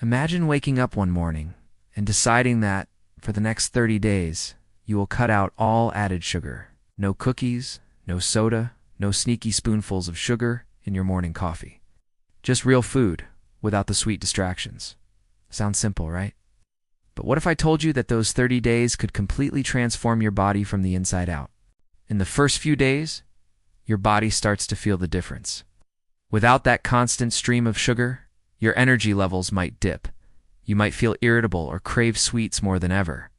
Imagine waking up one morning and deciding that, for the next 30 days, you will cut out all added sugar. No cookies, no soda, no sneaky spoonfuls of sugar in your morning coffee. Just real food, without the sweet distractions. Sounds simple, right? But what if I told you that those 30 days could completely transform your body from the inside out? In the first few days, your body starts to feel the difference. Without that constant stream of sugar, your energy levels might dip. You might feel irritable or crave sweets more than ever.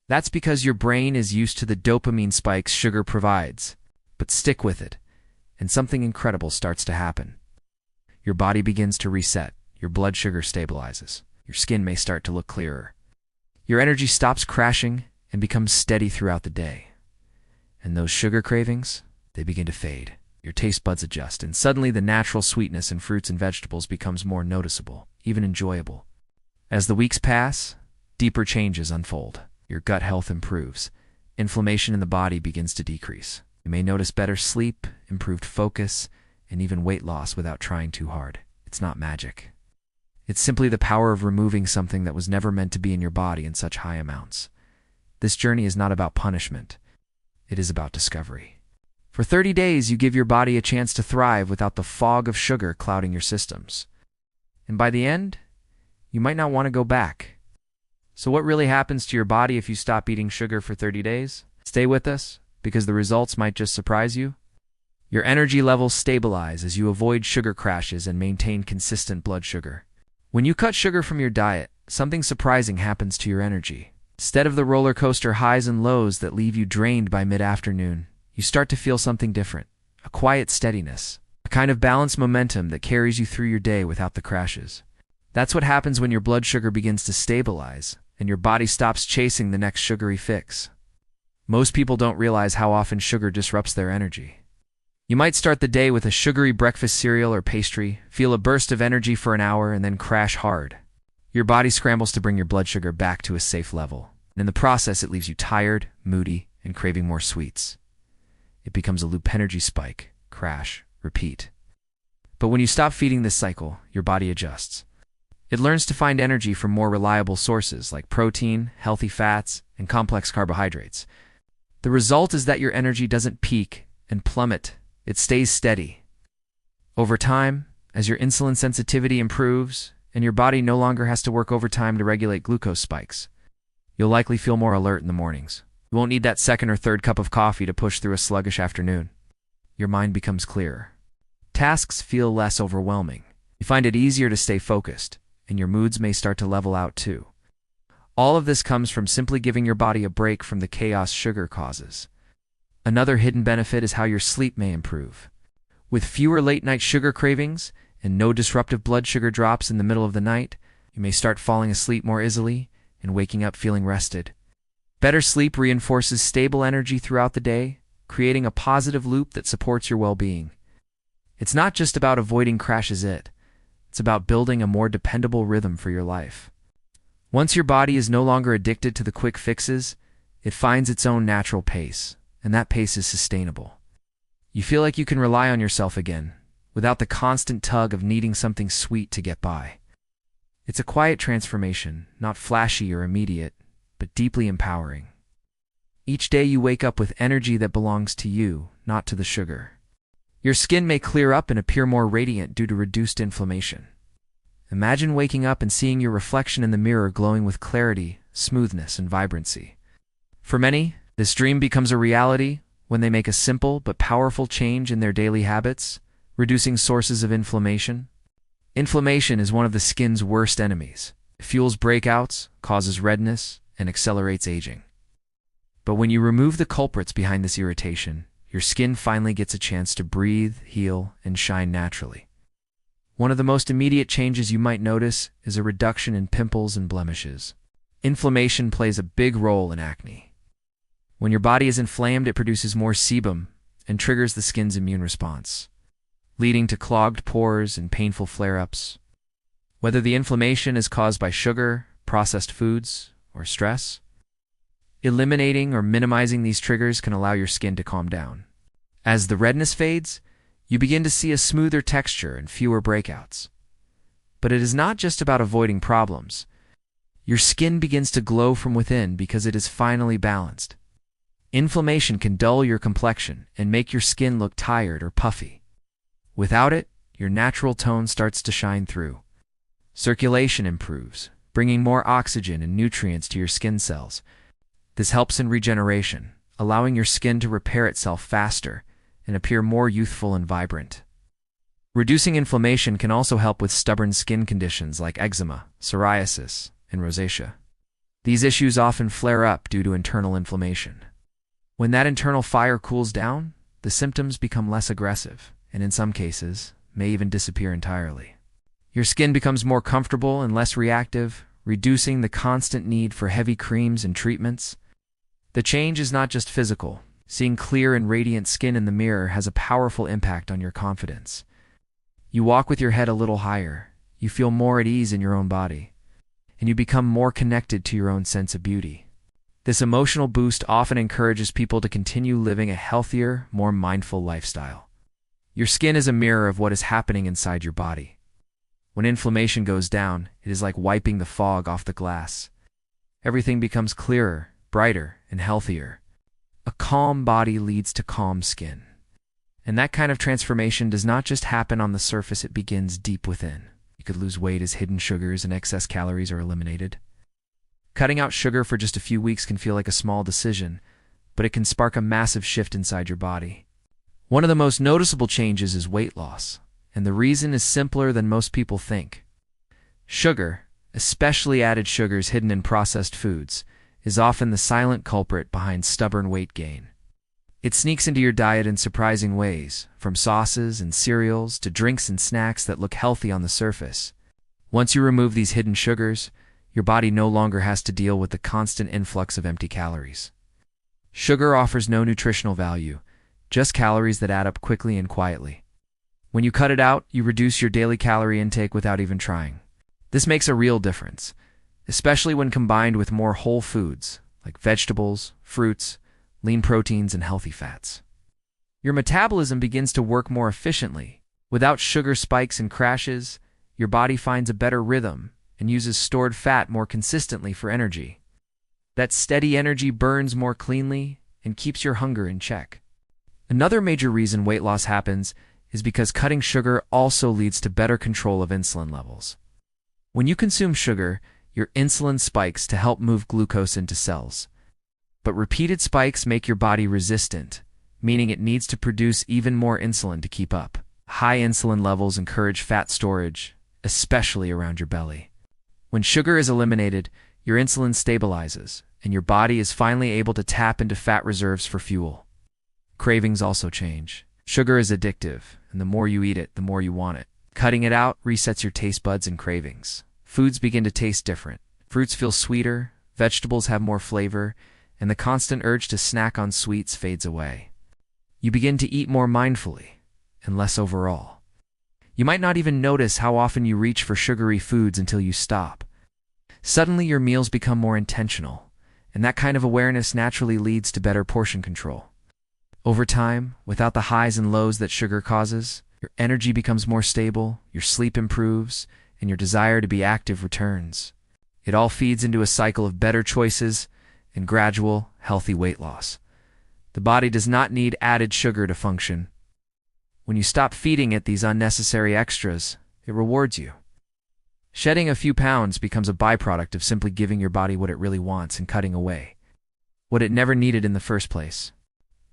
That's because your brain is used to the dopamine spikes sugar provides. But stick with it, and something incredible starts to happen. Your body begins to reset, your blood sugar stabilizes, your skin may start to look clearer. Your energy stops crashing and becomes steady throughout the day. And those sugar cravings, they begin to fade. Your taste buds adjust, and suddenly the natural sweetness in fruits and vegetables becomes more noticeable, even enjoyable. As the weeks pass, deeper changes unfold. Your gut health improves. Inflammation in the body begins to decrease. You may notice better sleep, improved focus, and even weight loss without trying too hard. It's not magic. It's simply the power of removing something that was never meant to be in your body in such high amounts. This journey is not about punishment. It is about discovery. For 30 days, you give your body a chance to thrive without the fog of sugar clouding your systems. And by the end, you might not want to go back. So what really happens to your body if you stop eating sugar for 30 days? Stay with us, because the results might just surprise you. Your energy levels stabilize as you avoid sugar crashes and maintain consistent blood sugar. When you cut sugar from your diet, something surprising happens to your energy. Instead of the roller coaster highs and lows that leave you drained by mid-afternoon, you start to feel something different, a quiet steadiness, a kind of balanced momentum that carries you through your day without the crashes. That's what happens when your blood sugar begins to stabilize and your body stops chasing the next sugary fix. Most people don't realize how often sugar disrupts their energy. You might start the day with a sugary breakfast cereal or pastry, feel a burst of energy for an hour, and then crash hard. Your body scrambles to bring your blood sugar back to a safe level. And in the process, it leaves you tired, moody, and craving more sweets. It becomes a loop energy spike, crash, repeat. But when you stop feeding this cycle, your body adjusts. It learns to find energy from more reliable sources like protein, healthy fats, and complex carbohydrates. The result is that your energy doesn't peak and plummet. It stays steady. Over time, as your insulin sensitivity improves and your body no longer has to work overtime to regulate glucose spikes, you'll likely feel more alert in the mornings. You won't need that second or third cup of coffee to push through a sluggish afternoon. Your mind becomes clearer. Tasks feel less overwhelming. You find it easier to stay focused, and your moods may start to level out too. All of this comes from simply giving your body a break from the chaos sugar causes. Another hidden benefit is how your sleep may improve. With fewer late-night sugar cravings and no disruptive blood sugar drops in the middle of the night, you may start falling asleep more easily and waking up feeling rested. Better sleep reinforces stable energy throughout the day, creating a positive loop that supports your well-being. It's not just about avoiding crashes. It's about building a more dependable rhythm for your life. Once your body is no longer addicted to the quick fixes, it finds its own natural pace, and that pace is sustainable. You feel like you can rely on yourself again, without the constant tug of needing something sweet to get by. It's a quiet transformation, not flashy or immediate, but deeply empowering. Each day you wake up with energy that belongs to you, not to the sugar. Your skin may clear up and appear more radiant due to reduced inflammation. Imagine waking up and seeing your reflection in the mirror glowing with clarity, smoothness, and vibrancy. For many, this dream becomes a reality when they make a simple but powerful change in their daily habits, reducing sources of inflammation. Inflammation is one of the skin's worst enemies. It fuels breakouts, causes redness, and accelerates aging. But when you remove the culprits behind this irritation, your skin finally gets a chance to breathe, heal, and shine naturally. One of the most immediate changes you might notice is a reduction in pimples and blemishes. Inflammation plays a big role in acne. When your body is inflamed, it produces more sebum and triggers the skin's immune response, leading to clogged pores and painful flare-ups. Whether the inflammation is caused by sugar, processed foods, or stress, eliminating or minimizing these triggers can allow your skin to calm down. As the redness fades, you begin to see a smoother texture and fewer breakouts. But it is not just about avoiding problems. Your skin begins to glow from within because it is finally balanced. Inflammation can dull your complexion and make your skin look tired or puffy. Without it, your natural tone starts to shine through. Circulation improves, bringing more oxygen and nutrients to your skin cells. This helps in regeneration, allowing your skin to repair itself faster and appear more youthful and vibrant. Reducing inflammation can also help with stubborn skin conditions like eczema, psoriasis, and rosacea. These issues often flare up due to internal inflammation. When that internal fire cools down, the symptoms become less aggressive, and in some cases, may even disappear entirely. Your skin becomes more comfortable and less reactive, reducing the constant need for heavy creams and treatments. The change is not just physical. Seeing clear and radiant skin in the mirror has a powerful impact on your confidence. You walk with your head a little higher, you feel more at ease in your own body, and you become more connected to your own sense of beauty. This emotional boost often encourages people to continue living a healthier, more mindful lifestyle. Your skin is a mirror of what is happening inside your body. When inflammation goes down, it is like wiping the fog off the glass. Everything becomes clearer, brighter, and healthier. A calm body leads to calm skin. And that kind of transformation does not just happen on the surface, it begins deep within. You could lose weight as hidden sugars and excess calories are eliminated. Cutting out sugar for just a few weeks can feel like a small decision, but it can spark a massive shift inside your body. One of the most noticeable changes is weight loss, and the reason is simpler than most people think. Sugar, especially added sugars hidden in processed foods, is often the silent culprit behind stubborn weight gain. It sneaks into your diet in surprising ways, from sauces and cereals to drinks and snacks that look healthy on the surface. Once you remove these hidden sugars, your body no longer has to deal with the constant influx of empty calories. Sugar offers no nutritional value, just calories that add up quickly and quietly. When you cut it out, you reduce your daily calorie intake without even trying. This makes a real difference, especially when combined with more whole foods like vegetables, fruits, lean proteins, and healthy fats. Your metabolism begins to work more efficiently. Without sugar spikes and crashes, your body finds a better rhythm and uses stored fat more consistently for energy. That steady energy burns more cleanly and keeps your hunger in check. Another major reason weight loss happens is because cutting sugar also leads to better control of insulin levels. When you consume sugar, your insulin spikes to help move glucose into cells. But repeated spikes make your body resistant, meaning it needs to produce even more insulin to keep up. High insulin levels encourage fat storage, especially around your belly. When sugar is eliminated, your insulin stabilizes, and your body is finally able to tap into fat reserves for fuel. Cravings also change. Sugar is addictive, and the more you eat it, the more you want it. Cutting it out resets your taste buds and cravings. Foods begin to taste different. Fruits feel sweeter, vegetables have more flavor, and the constant urge to snack on sweets fades away. You begin to eat more mindfully, and less overall. You might not even notice how often you reach for sugary foods until you stop. Suddenly your meals become more intentional, and that kind of awareness naturally leads to better portion control. Over time, without the highs and lows that sugar causes, your energy becomes more stable, your sleep improves, and your desire to be active returns. It all feeds into a cycle of better choices and gradual, healthy weight loss. The body does not need added sugar to function. When you stop feeding it these unnecessary extras, it rewards you. Shedding a few pounds becomes a byproduct of simply giving your body what it really wants and cutting away what it never needed in the first place.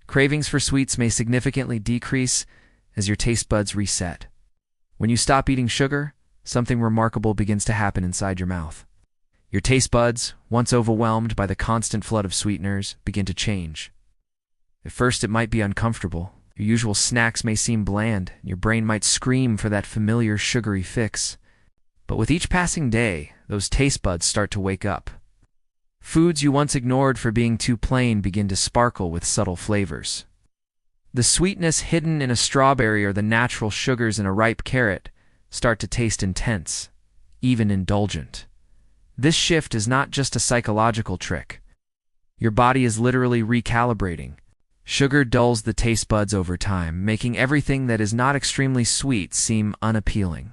Cravings for sweets may significantly decrease as your taste buds reset. When you stop eating sugar, something remarkable begins to happen inside your mouth. Your taste buds, once overwhelmed by the constant flood of sweeteners, begin to change. At first, it might be uncomfortable. Your usual snacks may seem bland, and your brain might scream for that familiar sugary fix. But with each passing day, those taste buds start to wake up. Foods you once ignored for being too plain begin to sparkle with subtle flavors. The sweetness hidden in a strawberry or the natural sugars in a ripe carrot start to taste intense, even indulgent. This shift is not just a psychological trick. Your body is literally recalibrating. Sugar dulls the taste buds over time, making everything that is not extremely sweet seem unappealing.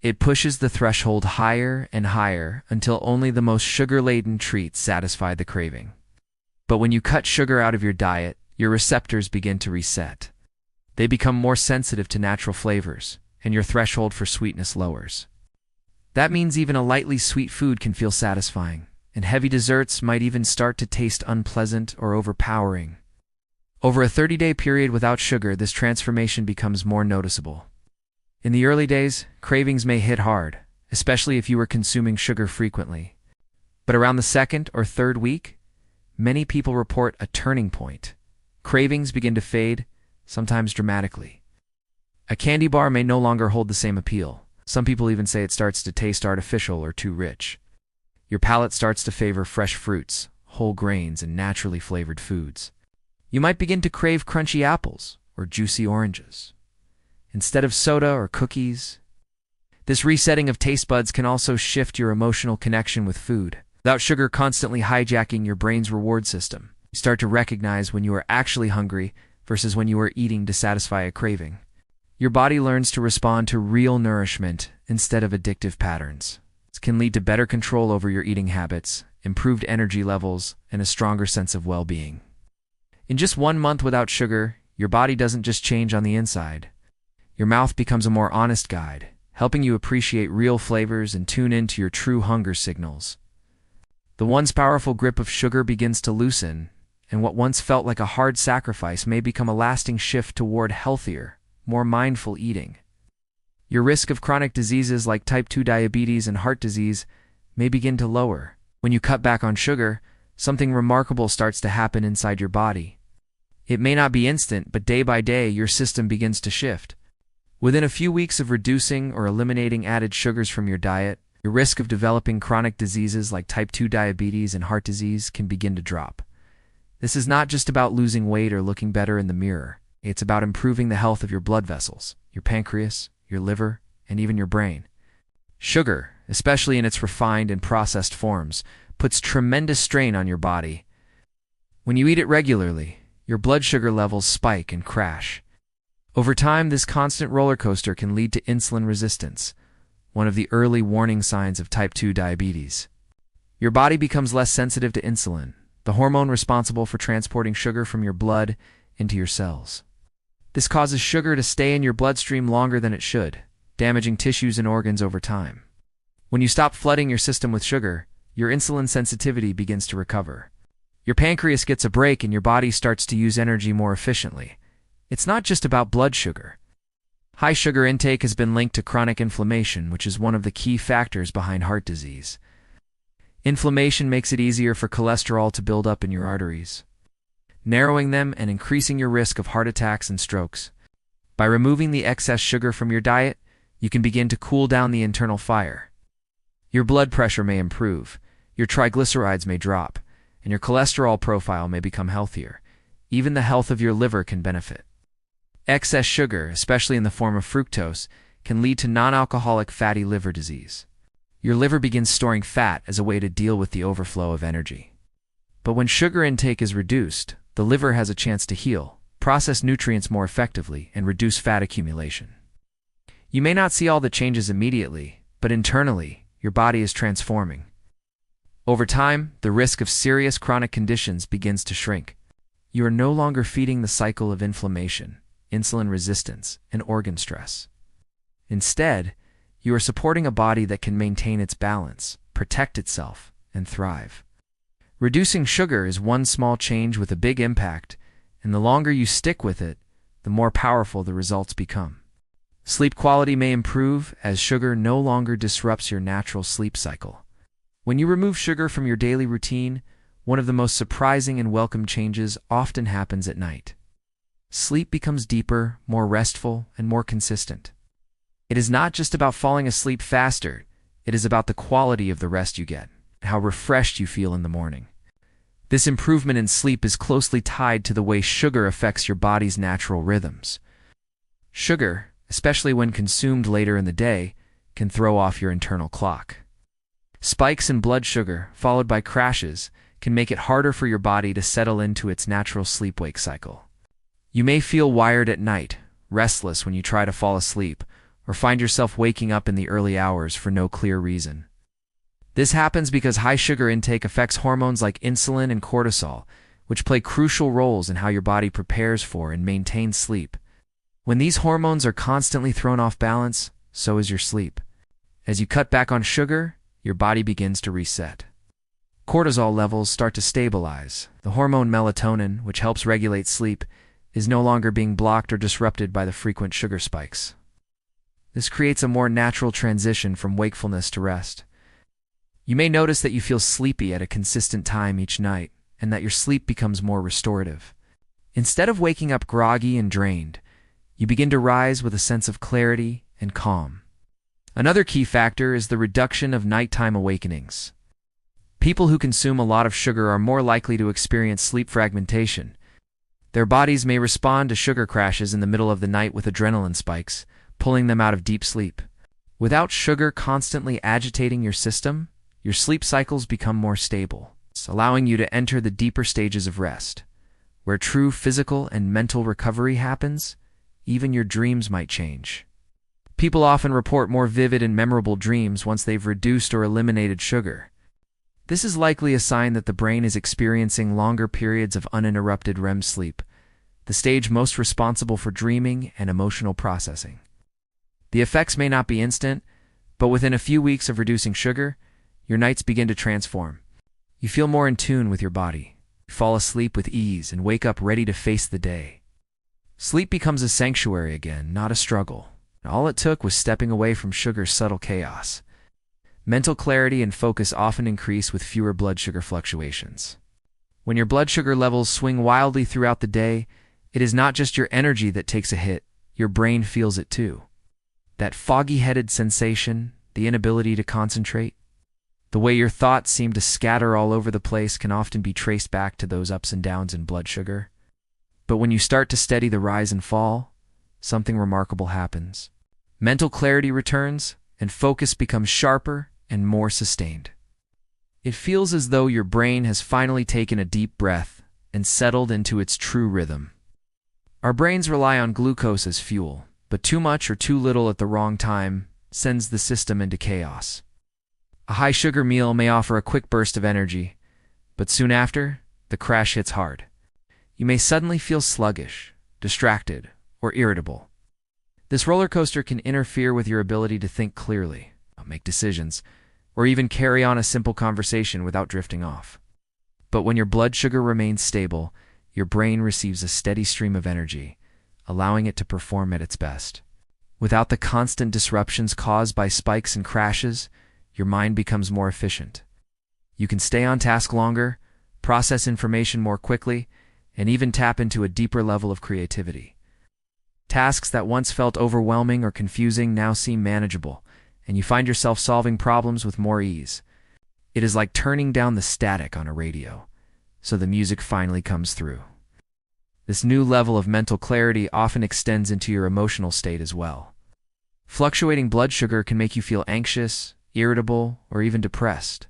It pushes the threshold higher and higher until only the most sugar-laden treats satisfy the craving. But when you cut sugar out of your diet, your receptors begin to reset. They become more sensitive to natural flavors, and your threshold for sweetness lowers. That means even a lightly sweet food can feel satisfying, and heavy desserts might even start to taste unpleasant or overpowering. Over a 30-day period without sugar, this transformation becomes more noticeable. In the early days, cravings may hit hard, especially if you were consuming sugar frequently. But around the second or third week, many people report a turning point. Cravings begin to fade, sometimes dramatically. A candy bar may no longer hold the same appeal. Some people even say it starts to taste artificial or too rich. Your palate starts to favor fresh fruits, whole grains, and naturally flavored foods. You might begin to crave crunchy apples or juicy oranges instead of soda or cookies. This resetting of taste buds can also shift your emotional connection with food. Without sugar constantly hijacking your brain's reward system, you start to recognize when you are actually hungry versus when you are eating to satisfy a craving. Your body learns to respond to real nourishment instead of addictive patterns. This can lead to better control over your eating habits, improved energy levels, and a stronger sense of well-being. In just 1 month without sugar, your body doesn't just change on the inside. Your mouth becomes a more honest guide, helping you appreciate real flavors and tune into your true hunger signals. The once powerful grip of sugar begins to loosen, and what once felt like a hard sacrifice may become a lasting shift toward healthier, more mindful eating. Your risk of chronic diseases like type 2 diabetes and heart disease may begin to lower. When you cut back on sugar, something remarkable starts to happen inside your body. It may not be instant, but day by day, your system begins to shift. Within a few weeks of reducing or eliminating added sugars from your diet, your risk of developing chronic diseases like type 2 diabetes and heart disease can begin to drop. This is not just about losing weight or looking better in the mirror. It's about improving the health of your blood vessels, your pancreas, your liver, and even your brain. Sugar, especially in its refined and processed forms, puts tremendous strain on your body. When you eat it regularly, your blood sugar levels spike and crash. Over time, this constant roller coaster can lead to insulin resistance, one of the early warning signs of type 2 diabetes. Your body becomes less sensitive to insulin, the hormone responsible for transporting sugar from your blood into your cells. This causes sugar to stay in your bloodstream longer than it should, damaging tissues and organs over time. When you stop flooding your system with sugar, your insulin sensitivity begins to recover. Your pancreas gets a break and your body starts to use energy more efficiently. It's not just about blood sugar. High sugar intake has been linked to chronic inflammation, which is one of the key factors behind heart disease. Inflammation makes it easier for cholesterol to build up in your arteries, narrowing them and increasing your risk of heart attacks and strokes. By removing the excess sugar from your diet, you can begin to cool down the internal fire. Your blood pressure may improve, your triglycerides may drop, and your cholesterol profile may become healthier. Even the health of your liver can benefit. Excess sugar, especially in the form of fructose, can lead to non-alcoholic fatty liver disease. Your liver begins storing fat as a way to deal with the overflow of energy. But when sugar intake is reduced, the liver has a chance to heal, process nutrients more effectively, and reduce fat accumulation. You may not see all the changes immediately, but internally, your body is transforming. Over time, the risk of serious chronic conditions begins to shrink. You are no longer feeding the cycle of inflammation, insulin resistance, and organ stress. Instead, you are supporting a body that can maintain its balance, protect itself, and thrive. Reducing sugar is one small change with a big impact, and the longer you stick with it, the more powerful the results become. Sleep quality may improve as sugar no longer disrupts your natural sleep cycle. When you remove sugar from your daily routine, one of the most surprising and welcome changes often happens at night. Sleep becomes deeper, more restful, and more consistent. It is not just about falling asleep faster, it is about the quality of the rest you get, and how refreshed you feel in the morning. This improvement in sleep is closely tied to the way sugar affects your body's natural rhythms. Sugar, especially when consumed later in the day, can throw off your internal clock. Spikes in blood sugar, followed by crashes, can make it harder for your body to settle into its natural sleep-wake cycle. You may feel wired at night, restless when you try to fall asleep, or find yourself waking up in the early hours for no clear reason. This happens because high sugar intake affects hormones like insulin and cortisol, which play crucial roles in how your body prepares for and maintains sleep. When these hormones are constantly thrown off balance, so is your sleep. As you cut back on sugar, your body begins to reset. Cortisol levels start to stabilize. The hormone melatonin, which helps regulate sleep, is no longer being blocked or disrupted by the frequent sugar spikes. This creates a more natural transition from wakefulness to rest. You may notice that you feel sleepy at a consistent time each night, and that your sleep becomes more restorative. Instead of waking up groggy and drained, you begin to rise with a sense of clarity and calm. Another key factor is the reduction of nighttime awakenings. People who consume a lot of sugar are more likely to experience sleep fragmentation. Their bodies may respond to sugar crashes in the middle of the night with adrenaline spikes, pulling them out of deep sleep. Without sugar constantly agitating your system, your sleep cycles become more stable, allowing you to enter the deeper stages of rest. Where true physical and mental recovery happens, even your dreams might change. People often report more vivid and memorable dreams once they've reduced or eliminated sugar. This is likely a sign that the brain is experiencing longer periods of uninterrupted REM sleep, the stage most responsible for dreaming and emotional processing. The effects may not be instant, but within a few weeks of reducing sugar, your nights begin to transform. You feel more in tune with your body, fall asleep with ease, and wake up ready to face the day. Sleep becomes a sanctuary again, not a struggle. All it took was stepping away from sugar's subtle chaos. Mental clarity and focus often increase with fewer blood sugar fluctuations. When your blood sugar levels swing wildly throughout the day, it is not just your energy that takes a hit, your brain feels it too. That foggy-headed sensation, the inability to concentrate, the way your thoughts seem to scatter all over the place can often be traced back to those ups and downs in blood sugar. But when you start to steady the rise and fall, something remarkable happens. Mental clarity returns, and focus becomes sharper and more sustained. It feels as though your brain has finally taken a deep breath and settled into its true rhythm. Our brains rely on glucose as fuel, but too much or too little at the wrong time sends the system into chaos. A high-sugar meal may offer a quick burst of energy, but soon after, the crash hits hard. You may suddenly feel sluggish, distracted, or irritable. This roller coaster can interfere with your ability to think clearly, make decisions, or even carry on a simple conversation without drifting off. But when your blood sugar remains stable, your brain receives a steady stream of energy, allowing it to perform at its best. Without the constant disruptions caused by spikes and crashes, your mind becomes more efficient. You can stay on task longer, process information more quickly, and even tap into a deeper level of creativity. Tasks that once felt overwhelming or confusing now seem manageable, and you find yourself solving problems with more ease. It is like turning down the static on a radio, so the music finally comes through. This new level of mental clarity often extends into your emotional state as well. Fluctuating blood sugar can make you feel anxious, irritable, or even depressed.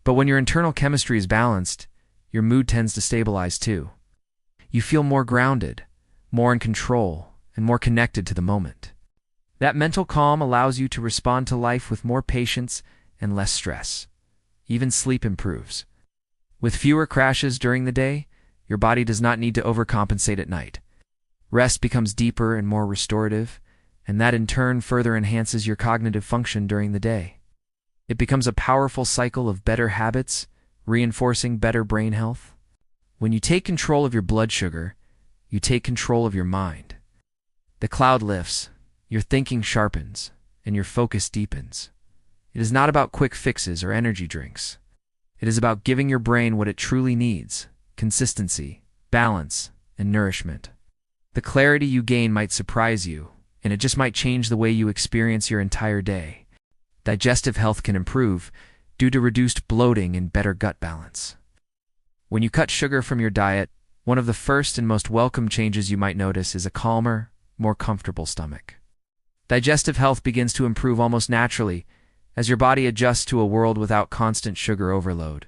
But when your internal chemistry is balanced, your mood tends to stabilize too. You feel more grounded, more in control, and more connected to the moment. That mental calm allows you to respond to life with more patience and less stress. Even sleep improves. With fewer crashes during the day, your body does not need to overcompensate at night. Rest becomes deeper and more restorative, and that in turn further enhances your cognitive function during the day. It becomes a powerful cycle of better habits, reinforcing better brain health. When you take control of your blood sugar, you take control of your mind. The cloud lifts, your thinking sharpens, and your focus deepens. It is not about quick fixes or energy drinks. It is about giving your brain what it truly needs: consistency, balance, and nourishment. The clarity you gain might surprise you, and it just might change the way you experience your entire day. Digestive health can improve due to reduced bloating and better gut balance. When you cut sugar from your diet, one of the first and most welcome changes you might notice is a calmer, more comfortable stomach. Digestive health begins to improve almost naturally as your body adjusts to a world without constant sugar overload.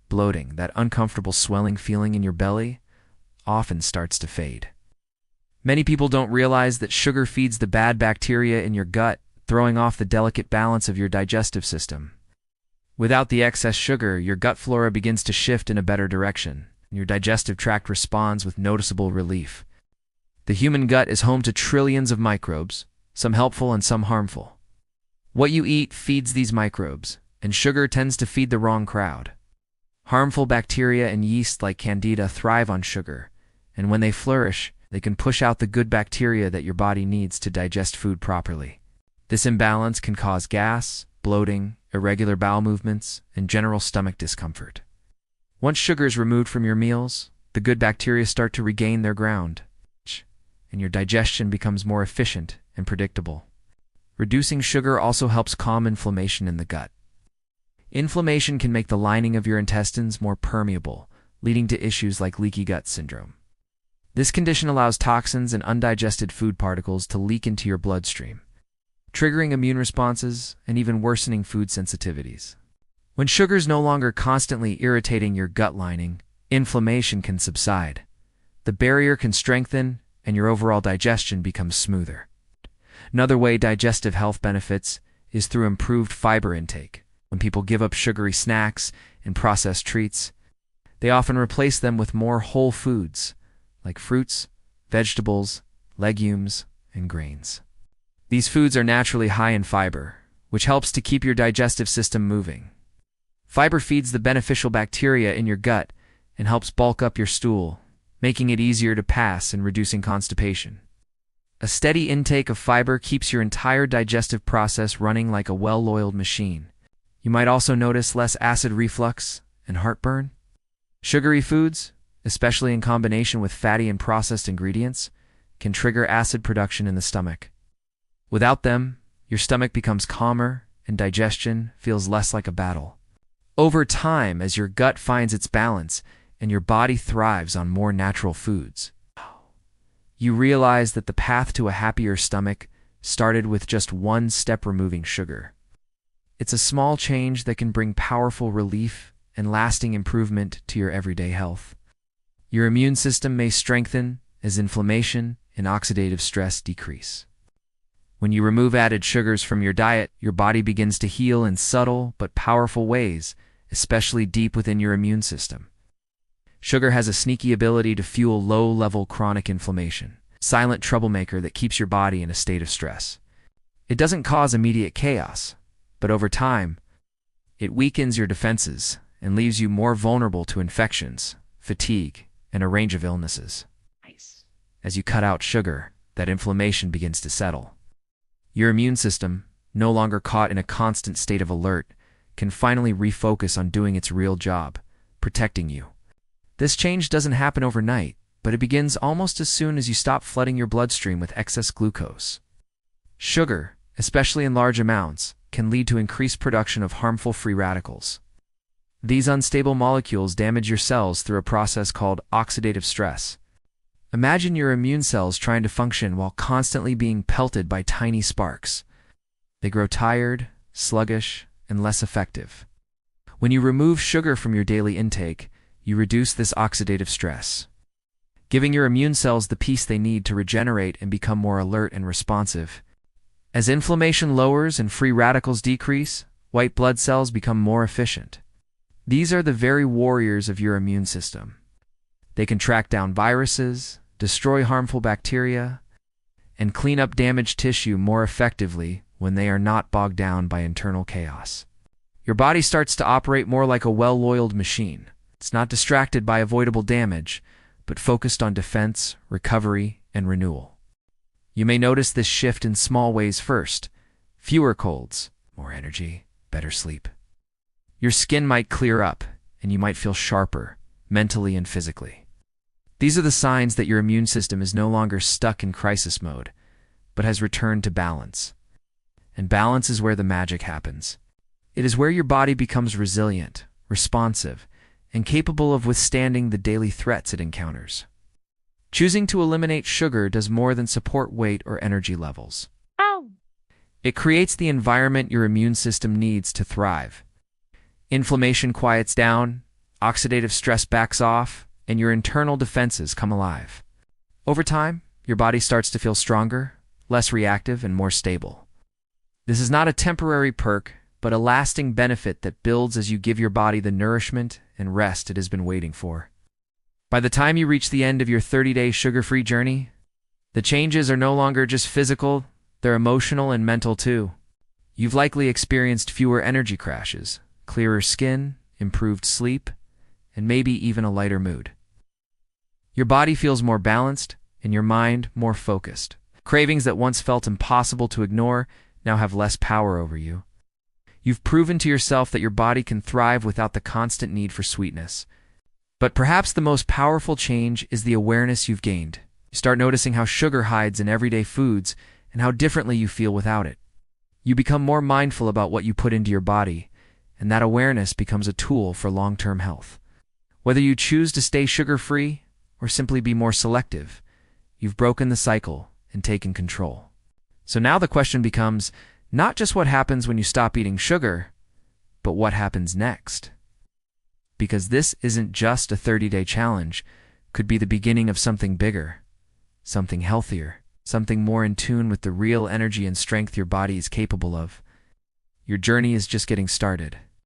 Bloating, that uncomfortable swelling feeling in your belly, often starts to fade. Many people don't realize that sugar feeds the bad bacteria in your gut, throwing off the delicate balance of your digestive system. Without the excess sugar, your gut flora begins to shift in a better direction, and your digestive tract responds with noticeable relief. The human gut is home to trillions of microbes, some helpful and some harmful. What you eat feeds these microbes, and sugar tends to feed the wrong crowd. Harmful bacteria and yeast like Candida thrive on sugar, and when they flourish, they can push out the good bacteria that your body needs to digest food properly. This imbalance can cause gas, bloating, irregular bowel movements, and general stomach discomfort. Once sugar is removed from your meals, the good bacteria start to regain their ground, and your digestion becomes more efficient and predictable. Reducing sugar also helps calm inflammation in the gut. Inflammation can make the lining of your intestines more permeable, leading to issues like leaky gut syndrome. This condition allows toxins and undigested food particles to leak into your bloodstream, triggering immune responses and even worsening food sensitivities. When sugar is no longer constantly irritating your gut lining, inflammation can subside. The barrier can strengthen, and your overall digestion becomes smoother. Another way digestive health benefits is through improved fiber intake. When people give up sugary snacks and processed treats, they often replace them with more whole foods, like fruits, vegetables, legumes, and grains. These foods are naturally high in fiber, which helps to keep your digestive system moving. Fiber feeds the beneficial bacteria in your gut and helps bulk up your stool, making it easier to pass and reducing constipation. A steady intake of fiber keeps your entire digestive process running like a well-oiled machine. You might also notice less acid reflux and heartburn. Sugary foods, especially in combination with fatty and processed ingredients, can trigger acid production in the stomach. Without them, your stomach becomes calmer and digestion feels less like a battle. Over time, as your gut finds its balance and your body thrives on more natural foods, you realize that the path to a happier stomach started with just one step: removing sugar. It's a small change that can bring powerful relief and lasting improvement to your everyday health. Your immune system may strengthen as inflammation and oxidative stress decrease. When you remove added sugars from your diet, your body begins to heal in subtle but powerful ways, especially deep within your immune system. Sugar has a sneaky ability to fuel low-level chronic inflammation, a silent troublemaker that keeps your body in a state of stress. It doesn't cause immediate chaos, but over time, it weakens your defenses and leaves you more vulnerable to infections, fatigue, and a range of illnesses. As you cut out sugar, that inflammation begins to settle. Your immune system, no longer caught in a constant state of alert, can finally refocus on doing its real job, protecting you. This change doesn't happen overnight, but it begins almost as soon as you stop flooding your bloodstream with excess glucose. Sugar, especially in large amounts, can lead to increased production of harmful free radicals. These unstable molecules damage your cells through a process called oxidative stress. Imagine your immune cells trying to function while constantly being pelted by tiny sparks. They grow tired, sluggish, and less effective. When you remove sugar from your daily intake, you reduce this oxidative stress, giving your immune cells the peace they need to regenerate and become more alert and responsive. As inflammation lowers and free radicals decrease, white blood cells become more efficient. These are the very warriors of your immune system. They can track down viruses, destroy harmful bacteria, and clean up damaged tissue more effectively when they are not bogged down by internal chaos. Your body starts to operate more like a well-oiled machine. It's not distracted by avoidable damage, but focused on defense, recovery, and renewal. You may notice this shift in small ways first. Fewer colds, more energy, better sleep. Your skin might clear up, and you might feel sharper, mentally and physically. These are the signs that your immune system is no longer stuck in crisis mode, but has returned to balance. And balance is where the magic happens. It is where your body becomes resilient, responsive, and capable of withstanding the daily threats it encounters. Choosing to eliminate sugar does more than support weight or energy levels. It creates the environment your immune system needs to thrive. Inflammation quiets down, oxidative stress backs off, and your internal defenses come alive. Over time, your body starts to feel stronger, less reactive, and more stable. This is not a temporary perk, but a lasting benefit that builds as you give your body the nourishment and rest it has been waiting for. By the time you reach the end of your 30-day sugar-free journey, the changes are no longer just physical, they're emotional and mental too. You've likely experienced fewer energy crashes, clearer skin, improved sleep, and maybe even a lighter mood. Your body feels more balanced, and your mind more focused. Cravings that once felt impossible to ignore now have less power over you. You've proven to yourself that your body can thrive without the constant need for sweetness. But perhaps the most powerful change is the awareness you've gained. You start noticing how sugar hides in everyday foods and how differently you feel without it. You become more mindful about what you put into your body, and that awareness becomes a tool for long-term health. Whether you choose to stay sugar-free or simply be more selective, you've broken the cycle and taken control. So now the question becomes not just what happens when you stop eating sugar, but what happens next. Because this isn't just a 30-day challenge, could be the beginning of something bigger, something healthier, something more in tune with the real energy and strength your body is capable of. Your journey is just getting started.